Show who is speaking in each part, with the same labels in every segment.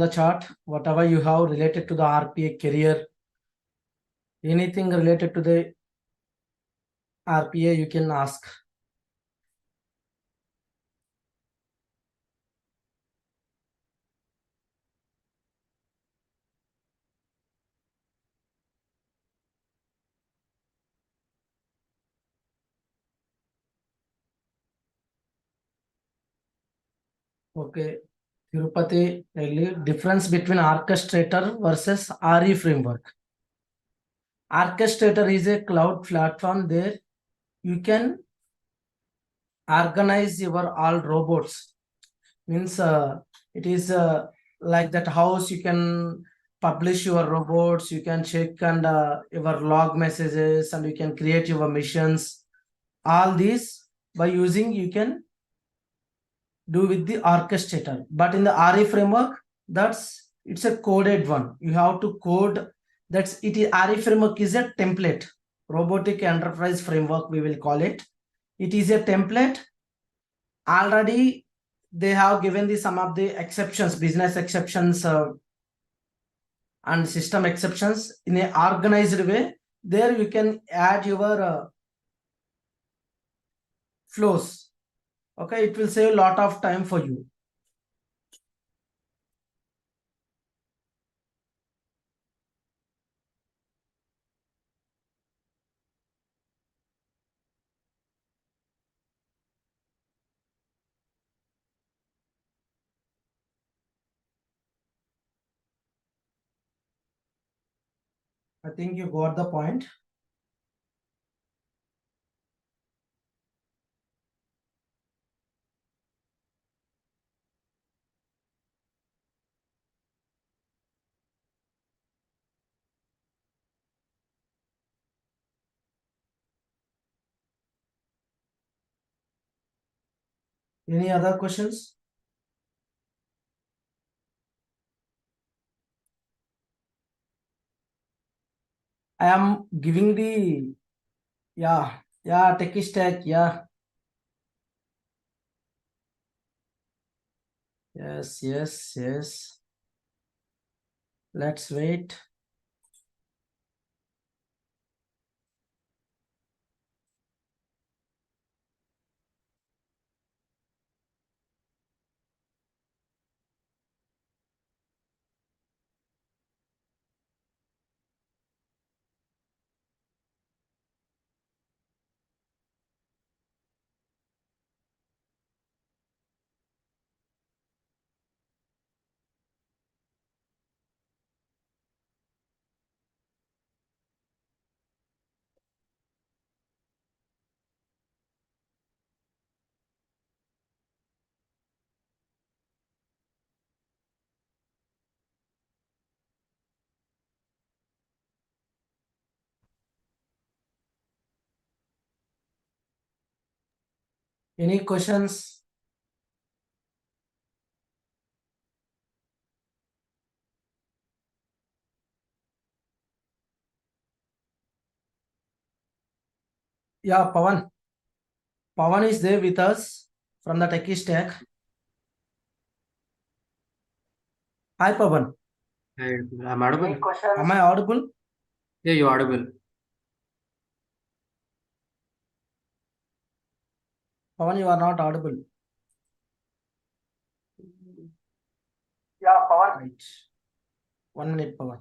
Speaker 1: the chart, whatever you have related to the RPA career, anything related to the RPA, you can ask. Okay, Tirupati, difference between orchestrator versus RE framework. Orchestrator is a cloud platform. There you can organize your all robots. Means it is like that house. You can publish your robots. You can check and your log messages, and you can create your missions. All these by using you can do with the orchestrator. But in the RE framework, it's a coded one. You have to code. RE framework is a template. Robotic enterprise framework, we will call it. It is a template. Already they have given the some of the exceptions, business exceptions and system exceptions in a organized way. There you can add your flows. Okay, it will save a lot of time for you. I think you got the point. Any other questions? I am giving the techie stack. Yes. Let's wait. Any questions? Yeah, Pawan. Pawan is there with us from the techie stack. Hi, Pawan.
Speaker 2: Hey, I'm audible.
Speaker 1: Am I audible?
Speaker 2: Yeah, you're audible.
Speaker 1: Pawan, you are not audible. Yeah, Pawan. Right. 1 minute, Pawan.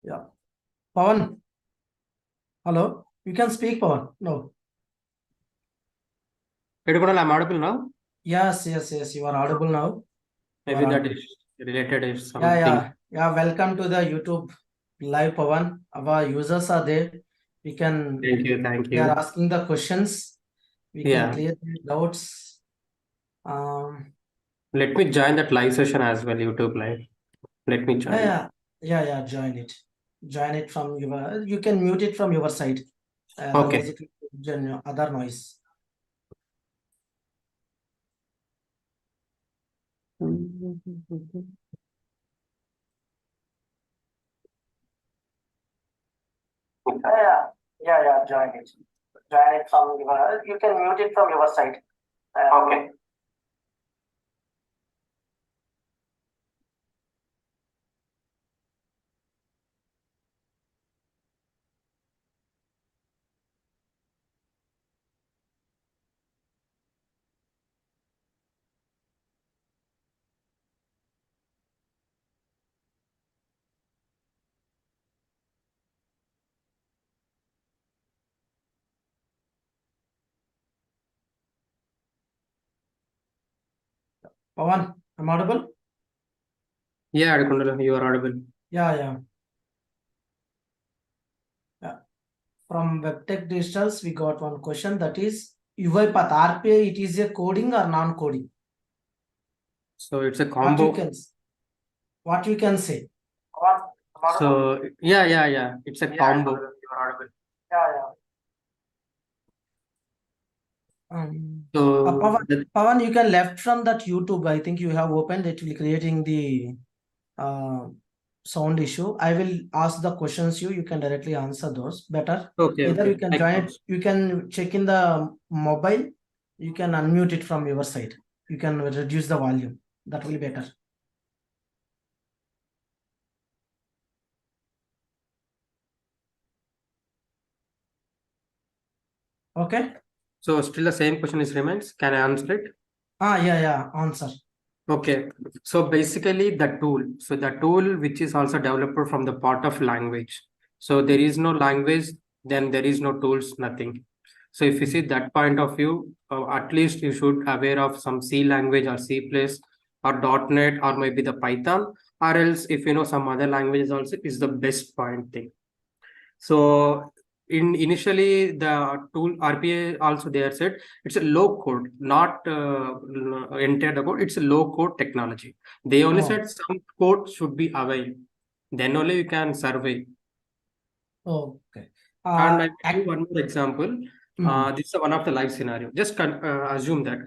Speaker 1: Yeah. Pawan. Hello. You can speak, Pawan. No.
Speaker 2: Edikodal, I'm audible now?
Speaker 1: Yes. You are audible now. You
Speaker 2: Maybe
Speaker 1: are
Speaker 2: that
Speaker 1: audible.
Speaker 2: is related is
Speaker 1: Yeah.
Speaker 2: something.
Speaker 1: Welcome to the YouTube live, Pawan. Our users are there. We can.
Speaker 2: Thank
Speaker 1: They are
Speaker 2: you.
Speaker 1: asking the questions. We can
Speaker 2: Yeah.
Speaker 1: clear the doubts. Um.
Speaker 2: Let me join that live session as well, YouTube live. Let me join.
Speaker 1: Yeah. Join it. Join it from your. You can mute it from your side. Otherwise,
Speaker 2: Okay.
Speaker 1: it will generate other noise. Yeah. Join it. Join it from your. You can mute it from your side. Okay. Pawan, I'm audible?
Speaker 2: Yeah, Edikodal, you are audible.
Speaker 1: Yeah. From WebTech Digitals, we got one question, that is UiPath RPA, it is a coding or non-coding?
Speaker 2: So it's a
Speaker 1: What you
Speaker 2: combo.
Speaker 1: can say?
Speaker 2: So yeah. It's a combo.
Speaker 1: Yeah.
Speaker 2: So
Speaker 1: Pawan, you can left from that YouTube. I think you have opened it, will creating the sound issue. I will ask the questions you can directly answer those better. Either you
Speaker 2: okay.
Speaker 1: can join it, you can check in the mobile, you can unmute it from your side. You can reduce the volume. That will be better. Okay.
Speaker 2: So still the same question is remains. Can I answer it?
Speaker 1: Yeah. Answer.
Speaker 2: Okay, so basically the tool. So the tool which is also developed from the part of language. So there is no language, then there is no tools, nothing. So if you see that point of view, at least you should aware of some C language or C plus or .NET or maybe the Python, or else if you know some other languages also is the best point thing. So in initially the tool RPA also they are said it's a low code, not entire the code. It's a low code technology. They only said some code should be available. Then only you can survey.
Speaker 1: Okay.
Speaker 2: And I give you one more example.
Speaker 1: Hmm.
Speaker 2: This is one of the live scenario. Just assume that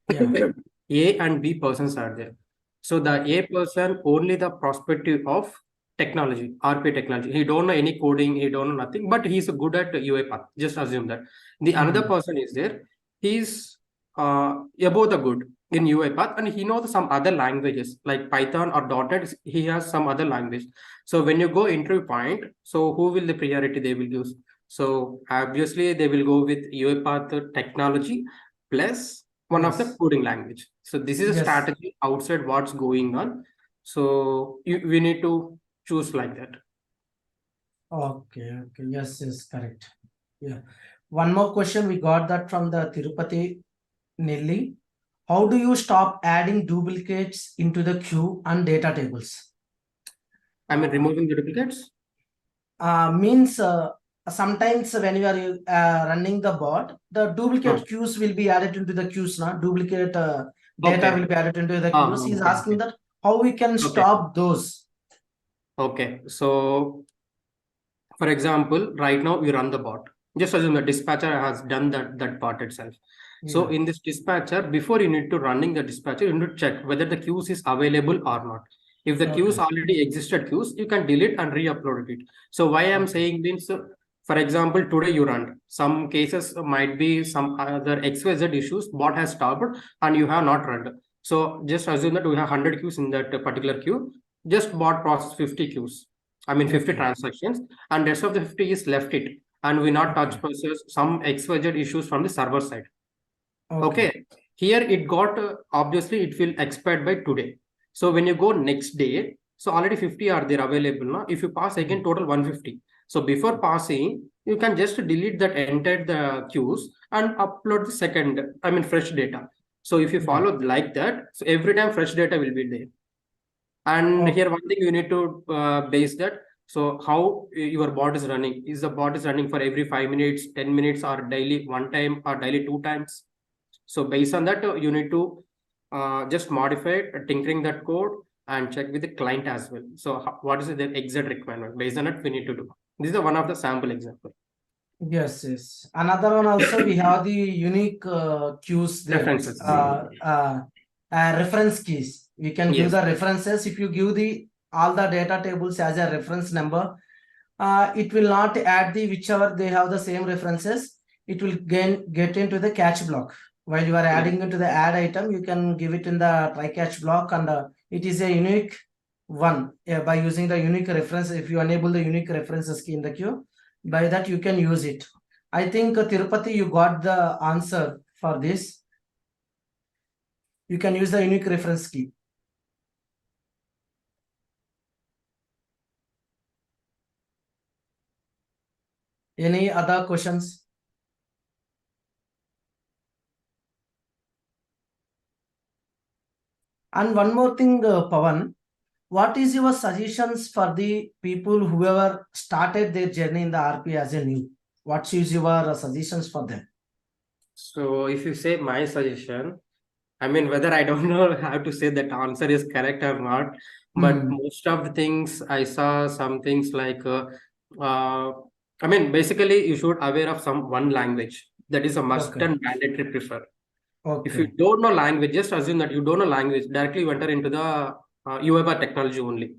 Speaker 1: Yeah.
Speaker 2: A and B persons are there. So the A person only the perspective of technology, RP technology. He don't know any coding, he don't know nothing, but he's good at UI path. Just assume that. The another person is there. He's above the good in UI path, and he knows some other languages like Python or .NET. He has some other language. So when you go interview point, so who will the priority they will use? So obviously they will go with UiPath technology plus one of the
Speaker 1: Yes.
Speaker 2: coding language. So this is a
Speaker 1: Yes.
Speaker 2: strategy outside what's going on. So we need to choose like that.
Speaker 1: Okay. Yes, correct. Yeah. One more question we got that from the Tirupati Nilli. How do you stop adding duplicates into the queue and data tables?
Speaker 2: I mean, removing the duplicates.
Speaker 1: Means sometimes when you are running the bot, the duplicate queues will be added into the queues, now duplicate data
Speaker 2: Okay.
Speaker 1: will be added into the queues. He's asking
Speaker 2: Okay.
Speaker 1: that how we can
Speaker 2: Okay.
Speaker 1: stop those.
Speaker 2: Okay. So for example, right now we run the bot. Just assume the dispatcher has done that part itself. So
Speaker 1: Yeah.
Speaker 2: in this dispatcher, before you need to running the dispatcher, you need to check whether the queues is available or not. If the queues
Speaker 1: Okay.
Speaker 2: already existed queues, you can delete and re-upload it. So why I'm
Speaker 1: Okay.
Speaker 2: saying means, for example, today you run. Some cases might be some other XYZ issues, bot has stopped and you have not run. So just assume that we have 100 queues in that particular queue. Just bot process 50 queues. I mean 50
Speaker 1: Okay.
Speaker 2: transactions, and rest of the 50 is left it, and we not touch
Speaker 1: Okay.
Speaker 2: process some XYZ issues from the server side.
Speaker 1: Okay.
Speaker 2: Okay, here it got obviously it will expire by today. So when you go next day, so already 50 are there available now. If you pass again total 150. So before passing, you can just delete that entire the queues and upload the second, I mean fresh data. So if you follow like that, so every time fresh data will be there. And
Speaker 1: Okay.
Speaker 2: here one thing you need to base that. So how your bot is running? Is the bot is running for every 5 minutes, 10 minutes, or daily one time, or daily two times? So based on that, you need to just modify it, tinkering that code and check with the client as well. So what is the exact requirement? Based on it, we need to do. This is the one of the sample example.
Speaker 1: Yes, yes. Another one also, we have the unique queues there.
Speaker 2: References.
Speaker 1: Reference keys. We can give
Speaker 2: Yes.
Speaker 1: the references. If you give the all the data tables as a reference number, it will not add the whichever they have the same references. It will get into the catch block. While you are adding into the add item, you can give it in the try catch block, and it is a unique one by using the unique reference. If you enable the unique references key in the queue, by that you can use it. I think Tirupati, you got the answer for this. You can use the unique reference key. Any other questions? And one more thing, Pawan, what is your suggestions for the people whoever started their journey in the RP as a new? What is your suggestions for them?
Speaker 2: So if you say my suggestion, I mean, whether I don't know how to say that answer is correct or not, but most of the things I saw some things like, I mean, basically you should aware of some one language that is a must
Speaker 1: Okay.
Speaker 2: and mandatory prefer. If you
Speaker 1: Okay.
Speaker 2: don't know language, just assume that you don't know language, directly you enter into the UiPath technology only.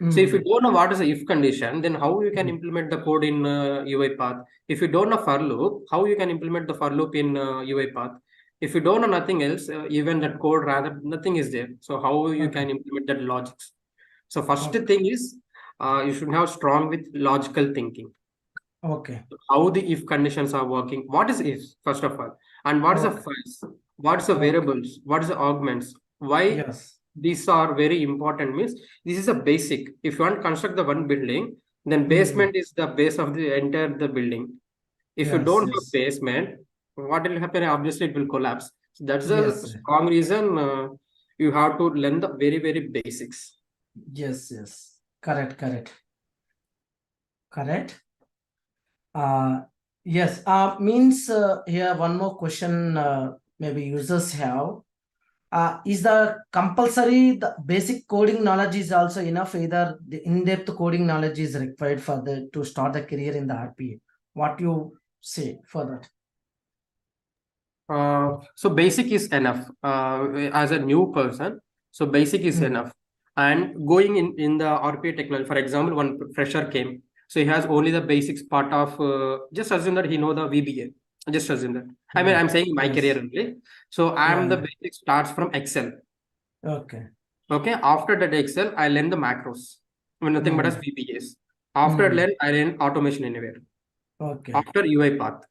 Speaker 2: So if you don't know what is the if condition, then how you can implement the code in UiPath? If you don't know for loop, how you can implement the for loop in UiPath? If you don't know nothing else, even that code rather nothing is there. So how you
Speaker 1: Okay.
Speaker 2: can implement that logics? So first
Speaker 1: Okay.
Speaker 2: thing is you should have strong with logical thinking.
Speaker 1: Okay.
Speaker 2: How the if conditions are working. What is if first of all, and what is the
Speaker 1: Okay.
Speaker 2: first? What is the
Speaker 1: Okay.
Speaker 2: variables? What is the augments? Why
Speaker 1: Yes.
Speaker 2: these are very important means this is a basic. If you want to construct the one building, then basement is the base of the entire the building. If you
Speaker 1: Yes.
Speaker 2: don't have
Speaker 1: Yes.
Speaker 2: basement, what will happen? Obviously, it will collapse. So that's the
Speaker 1: Yes.
Speaker 2: strong reason you have to learn the very basics.
Speaker 1: Yes. Yes. Correct. Correct. Correct. Yes. Means here one more question. Maybe users have. Is the compulsory the basic coding knowledge is also enough? Either the in-depth coding knowledge is required for the to start the career in the RPA. What you say for that?
Speaker 2: So basic is enough as a new person. So basic is enough. And going in the RPA technology, for example, one fresher came, so he has only the basics part of. Just assume that he know the VBA. Just assume that. I mean, I'm saying my career
Speaker 1: Yes.
Speaker 2: only. So I'm the
Speaker 1: Yeah.
Speaker 2: basic starts from Excel.
Speaker 1: Okay.
Speaker 2: Okay. After that Excel, I learn the macros. I mean, nothing but as VBAs. After learn, I learn automation anywhere.
Speaker 1: Okay.
Speaker 2: After UiPath.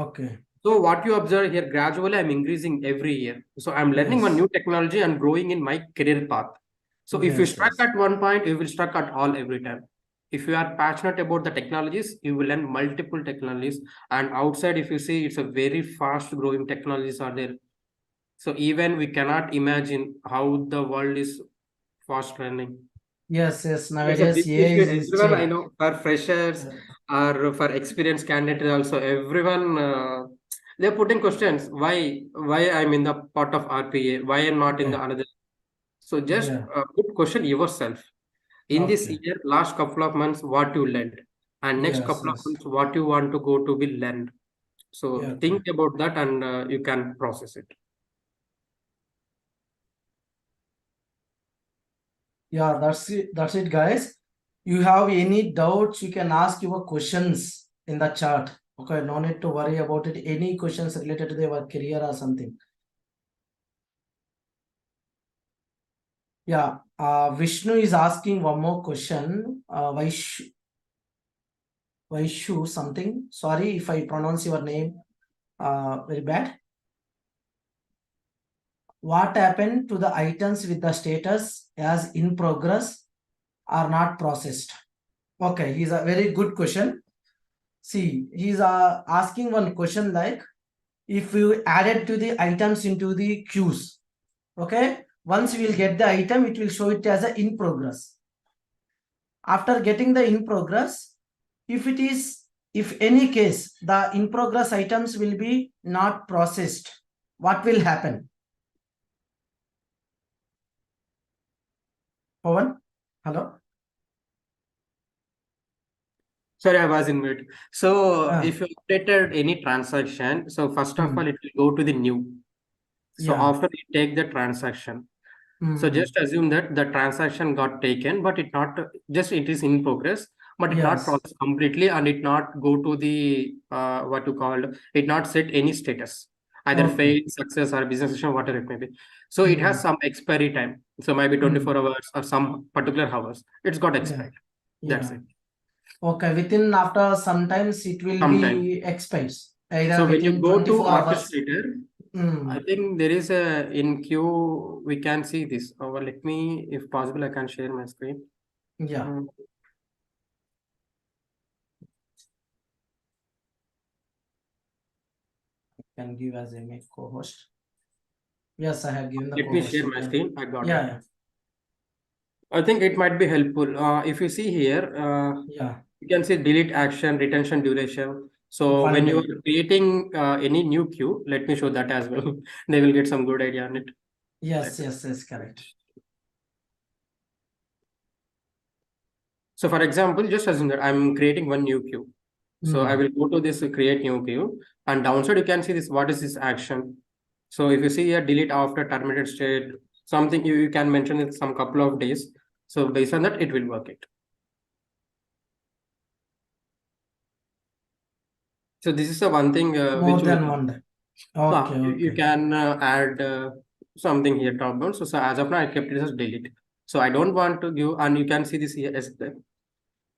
Speaker 1: Okay.
Speaker 2: So what you observe here, gradually I'm increasing every year. So I'm learning one
Speaker 1: Yes.
Speaker 2: new technology and growing in my career path. So if you
Speaker 1: Yes.
Speaker 2: stuck
Speaker 1: Yes.
Speaker 2: at one point, you will stuck at all every time. If you are passionate about the technologies, you will learn multiple technologies. And outside, if you see, it's a very fast growing technologies are there. So even we cannot imagine how the world is fast running.
Speaker 1: Yes. Yes.
Speaker 2: It's a
Speaker 1: Nowadays,
Speaker 2: big
Speaker 1: AI
Speaker 2: issue.
Speaker 1: is
Speaker 2: Everyone I
Speaker 1: change.
Speaker 2: know, for freshers or for experienced candidates also, everyone they're putting questions. Why I'm in the part of RPA? Why I'm not in
Speaker 1: Yeah.
Speaker 2: the another? So just
Speaker 1: Yeah.
Speaker 2: put question yourself. In this
Speaker 1: Okay.
Speaker 2: year, last couple of months, what you learned, and next
Speaker 1: Yes.
Speaker 2: couple of
Speaker 1: Yes.
Speaker 2: months, what you want to go to be learned. So
Speaker 1: Yeah. Okay.
Speaker 2: think about that, and you can process it.
Speaker 1: Yeah. That's it. That's it, guys. You have any doubts, you can ask your questions in the chat. Okay, no need to worry about it. Any questions related to your career or something. Yeah, Vishnu is asking one more question. Vaishu something. Sorry if I pronounce your name very bad. What happened to the items with the status as in progress are not processed? Okay, he's a very good question. See, he's asking one question like, if you added to the items into the queues, okay, once we will get the item, it will show it as a in progress. After getting the in progress, if any case the in progress items will be not processed, what will happen? Pawan, hello.
Speaker 2: Sorry, I was in mute. So
Speaker 1: Ah,
Speaker 2: if you updated any transaction, so first of all, it will go to the new. So
Speaker 1: yeah.
Speaker 2: after you take the transaction, so
Speaker 1: Mm,
Speaker 2: just assume that the transaction got taken, but it not just it is in progress, but it not
Speaker 1: yes.
Speaker 2: processed completely, and it not go to the what you call it not set any status, either
Speaker 1: Okay.
Speaker 2: failed, success, or business session, whatever it may be. So it has
Speaker 1: Mm,
Speaker 2: some expiry time. So maybe
Speaker 1: mm,
Speaker 2: 24 hours or some particular hours. It's got
Speaker 1: yeah.
Speaker 2: expired. That's
Speaker 1: Yeah.
Speaker 2: it.
Speaker 1: Okay. Within after sometimes it will
Speaker 2: Sometime.
Speaker 1: be expires either
Speaker 2: So when you
Speaker 1: within
Speaker 2: go to
Speaker 1: 24 hours.
Speaker 2: orchestrator, I
Speaker 1: Mm,
Speaker 2: think there is a in queue we can see this. Well, let me, if possible, I can share my screen.
Speaker 1: yeah.
Speaker 2: Mm.
Speaker 1: Can give as a make co-host. Yes, I have given the
Speaker 2: Let me
Speaker 1: co-host.
Speaker 2: share
Speaker 1: You
Speaker 2: my
Speaker 1: can.
Speaker 2: screen. I got
Speaker 1: Yeah.
Speaker 2: it.
Speaker 1: Yeah.
Speaker 2: I think it might be helpful. If you see here,
Speaker 1: Yeah.
Speaker 2: you can see delete action, retention duration. So
Speaker 1: One
Speaker 2: when you
Speaker 1: day.
Speaker 2: are creating any new queue, let me show that as well. They will get some good idea on it.
Speaker 1: Yes.
Speaker 2: Let-
Speaker 1: Yes. Yes. Correct.
Speaker 2: So for example, just assume that I'm creating one new queue. So I
Speaker 1: Mm,
Speaker 2: will go to this create new queue, and downside you can see this, what is this action? So if you see here, delete after terminated state, something you can mention it some couple of days. So based on that, it will work it. So this is the one thing
Speaker 1: more
Speaker 2: which will
Speaker 1: than one day. Okay.
Speaker 2: you
Speaker 1: Okay.
Speaker 2: can add something here top down. So as of now, I kept it as delete. So I don't want to give, and you can see this here as the.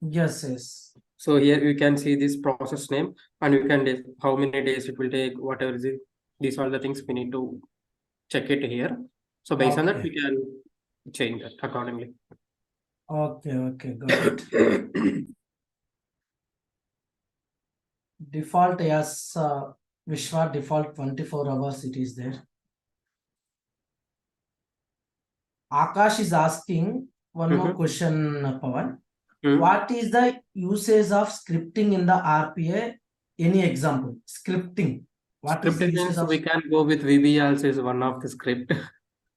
Speaker 1: Yes. Yes.
Speaker 2: So here you can see this process name, and you can how many days it will take, whatever is it. These are the things we need to check it here. So based on that, we
Speaker 1: Okay.
Speaker 2: can change that accordingly.
Speaker 1: Okay. Okay. Got it. Default, yes, Vishwa default 24 hours it is there. Akash is asking one more
Speaker 2: Mhm.
Speaker 1: question, Pawan.
Speaker 2: Mhm.
Speaker 1: What is the usage of scripting in the RPA? Any example? Scripting. What is the
Speaker 2: Scripted
Speaker 1: usage
Speaker 2: means
Speaker 1: of?
Speaker 2: we can go with VB also is one of the script. Or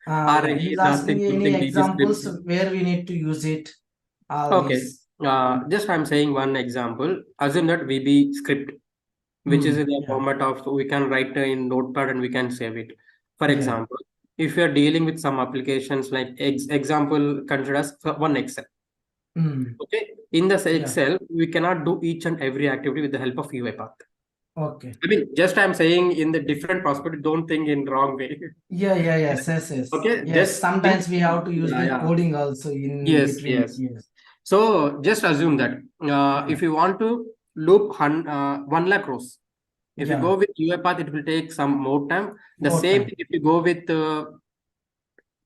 Speaker 1: Yeah,
Speaker 2: he
Speaker 1: he's
Speaker 2: is asking
Speaker 1: asking any
Speaker 2: something VB script.
Speaker 1: examples where we need to use it. All
Speaker 2: Okay.
Speaker 1: these.
Speaker 2: Just I'm saying one example. Assume that VB script, which is in the
Speaker 1: Yeah.
Speaker 2: format of we can write in Notepad and we can save it. For
Speaker 1: Yeah.
Speaker 2: example, if you are dealing with some applications like example, consider as one Excel.
Speaker 1: Mm,
Speaker 2: Okay. In the
Speaker 1: yeah.
Speaker 2: Excel, we cannot do each and every activity with the help of UiPath.
Speaker 1: Okay.
Speaker 2: I mean, just I'm saying in the different perspective, don't think in wrong way.
Speaker 1: Yeah. Yeah. Yes. Yes. Yes.
Speaker 2: Okay,
Speaker 1: Yes.
Speaker 2: just think.
Speaker 1: Sometimes we have to use
Speaker 2: Yeah,
Speaker 1: the
Speaker 2: yeah.
Speaker 1: coding also in
Speaker 2: Yes,
Speaker 1: between.
Speaker 2: yes.
Speaker 1: Yes.
Speaker 2: So just assume that
Speaker 1: Yeah.
Speaker 2: if you want to loop 1 lakh rows, if you
Speaker 1: Yeah.
Speaker 2: go with UiPath, it will take some more time. The
Speaker 1: More
Speaker 2: same
Speaker 1: time.
Speaker 2: thing if you go with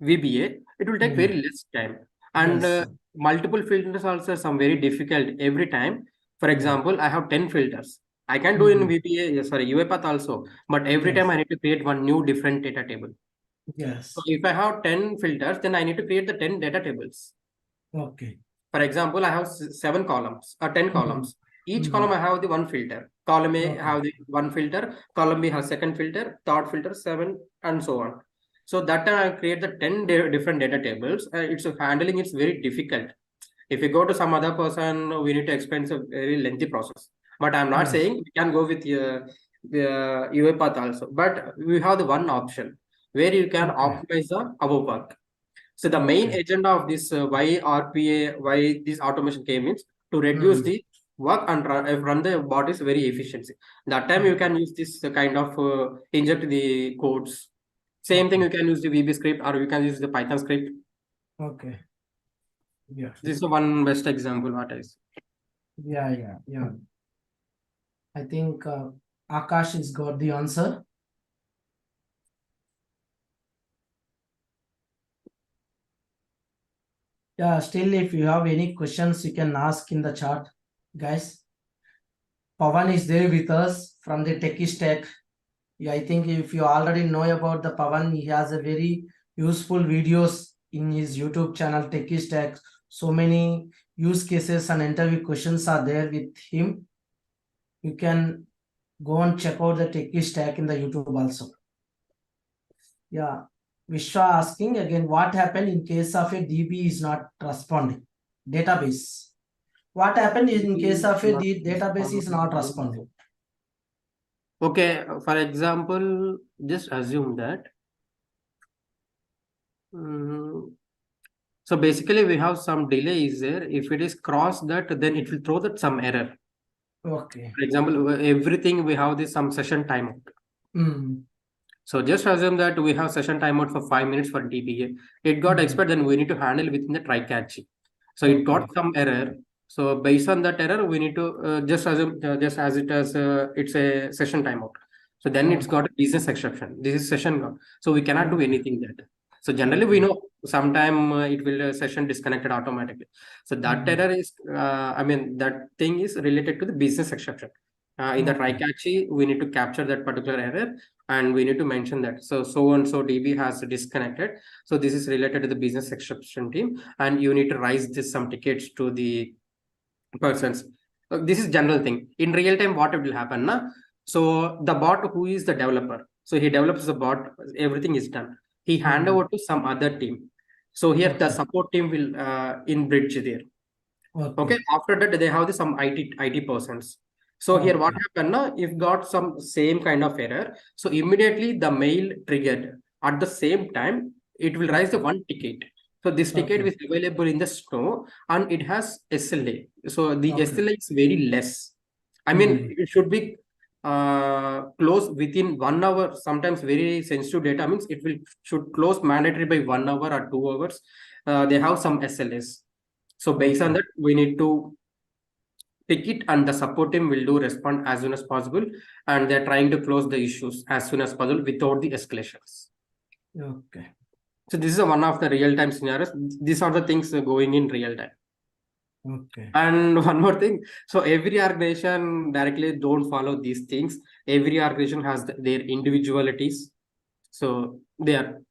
Speaker 2: VBA, it will take
Speaker 1: Yeah.
Speaker 2: very less time. And
Speaker 1: Yes.
Speaker 2: multiple filters also some very difficult every time. For
Speaker 1: Yeah.
Speaker 2: example, I have 10 filters. I can do in
Speaker 1: Mm.
Speaker 2: VBA, sorry, UiPath also, but every time
Speaker 1: Yes.
Speaker 2: I need to create one new different data table. So
Speaker 1: Yes.
Speaker 2: if I have 10 filters, then I need to create the 10 data tables.
Speaker 1: Okay.
Speaker 2: For example, I have 7 columns or 10
Speaker 1: Mm.
Speaker 2: columns. Each column
Speaker 1: Mm.
Speaker 2: I have the one filter. Column A
Speaker 1: Okay.
Speaker 2: have the one filter, column B has second filter, third filter, 7, and so on. So that time I create the 10 different data tables. It's handling it's very difficult. If you go to some other person, we need to explain, it's a very lengthy process. But I'm not
Speaker 1: Yes.
Speaker 2: saying we can go with the UiPath also. But we have the one option where you can
Speaker 1: Okay.
Speaker 2: optimize the our work. So the main
Speaker 1: Okay.
Speaker 2: agenda of this why RPA, why this automation came is to reduce
Speaker 1: Mm.
Speaker 2: the work and run the bodies very efficiency. That time you
Speaker 1: Okay.
Speaker 2: can use this kind of inject the codes. Same thing
Speaker 1: Okay.
Speaker 2: you can use the VB script or you can use the Python script.
Speaker 1: Okay. Yeah.
Speaker 2: This is the one best example what is.
Speaker 1: Yeah. Yeah. Yeah. I think Akash has got the answer. Yeah, still if you have any questions, you can ask in the chat, guys. Pawan is there with us from the Techie Stack. Yeah, I think if you already know about the Pawan, he has a very useful videos in his YouTube channel Techie Stack. So many use cases and interview questions are there with him. You can go and check out the Techie Stack in the YouTube also. Yeah, Vishwa asking again, what happened in case of a DB is not responding? Database. What happened in case of a database is not responding?
Speaker 2: Okay, for example, just assume that. So basically, we have some delay is there. If it is crossed that, then it will throw that some error.
Speaker 1: Okay.
Speaker 2: For example, everything we have this some session timeout.
Speaker 1: Mm.
Speaker 2: So just assume that we have session timeout for 5 minutes for DBA. It got expired, then we need to handle within the try catching. So it got some error. So based on that error, we need to just assume just as it as it's a session timeout. So then it's got a business exception. This is session gone. So we cannot do anything that. So generally we know sometime it will session disconnected automatically. So that error is I mean that thing is related to the business exception. In the try catchy, we need to capture that particular error and we need to mention that. So and so DB has disconnected. So this is related to the business exception team, and you need to raise this some tickets to the persons. This is general thing. In real time, what will happen? Na? So the bot who is the developer. So he develops the bot, everything is done. He hand over to some other team. So here the support team will in bridge there. Okay. After that, they have the some IT persons. So here what happened now, if got some same kind of error, so immediately the mail triggered at the same time, it will raise the one ticket. So this ticket is available in the store and it has SLA. So the SLA is very less. I mean, it should be close within 1 hour. Sometimes very sensitive data means it will should close mandatory by 1 hour or 2 hours. They have some SLAs. So based on that, we need to pick it and the support team will do respond as soon as possible. And they're trying to close the issues as soon as possible without the escalations.
Speaker 1: Okay.
Speaker 2: So this is one of the real-time scenarios. These are the things going in real time.
Speaker 1: Okay.
Speaker 2: And one more thing. So every organization directly don't follow these things. Every organization has their individualities. So they are.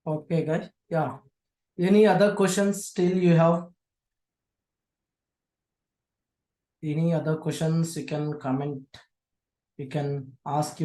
Speaker 1: Okay, guys. Yeah. Any other questions still you have? Any other questions you can comment? You can ask your